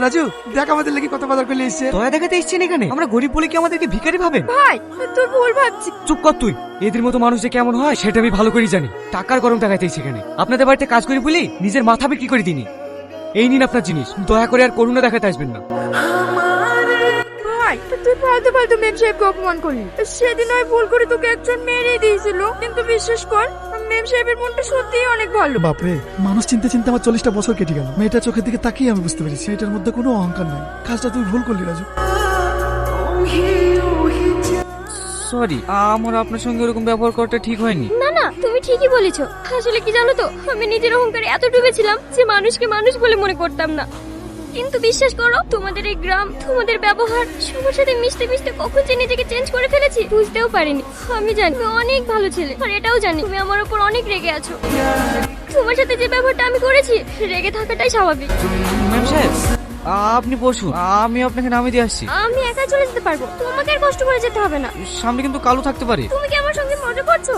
রাজু দেখ আমাদের লাগি কত বাজার করে এসেছে। দয়া দেখাতে এসছেন এখানে? আমরা গরিব বলে কি আমাদেরকে ভিখারি ভাবেন? ভাই তুই ভুল ভাবছিস। চুপ কর তুই। এদের মতো মানুষ যে কেমন হয় সেটা আমি ভালো করেই জানি। টাকার গরম দেখাতে এখানে আপনাদের বাড়িতে কাজ করি বলি নিজের মাথা বিক্রি করে দিনি। এই নিন আপনার জিনিস, দয়া করে আর করুণা দেখাতে আসবেন না। ভাই তুই ফালতু ফালতু মেম সাহেবকে অপমান করলি। সেদিন ওই ভুল করে তোকে একজন মেরেই দিয়েছিল, কিন্তু বিশ্বাস কর মেম সাহেবের মনটা সত্যিই অনেক ভালো। বাপরে, মানুষ চিনতে চিনতে আমার 40টা বছর কেটে গেল। মেয়েটার চোখের দিকে তাকিয়ে আমি বুঝতে পেরেছি এটার মধ্যে কোনো অহংকার নাই। কাজটা তুই ভুল করলি রাজু। সরি, আমার আপনার সঙ্গে এরকম ব্যবহার করাটা ঠিক হয়নি। না না, তুমি ঠিকই বলেছো। আসলে কি জানো তো, আমি নিজের অহংকারে এত ডুবেছিলাম যে মানুষকে মানুষ বলে মনে করতাম না। কিন্তু বিশ্বাস করো, তোমাদের এই গ্রাম, তোমাদের ব্যবহার, সবার সাথে মিশতে মিশতে কখন যে নিজেকে চেঞ্জ করে ফেলেছি বুঝতেও পারিনি। আমি জানি তুমি অনেক ভালো ছেলে, আর এটাও জানি তুমি আমার উপর অনেক রেগে আছো। তোমার সাথে যে ব্যবহারটা আমি করেছি, রেগে থাকাটাই স্বাভাবিক। ম্যাম সাহেব, আপনি বসুন, আমি আপনাকে নামিয়ে দিয়ে আসছি। আমি একা চলে যেতে পারবো, তোমাকে আর কষ্ট করে যেতে হবে না। সামনে কিন্তু কালো থাকতে পারে। তুমি কি আমার সঙ্গে মজা করছো?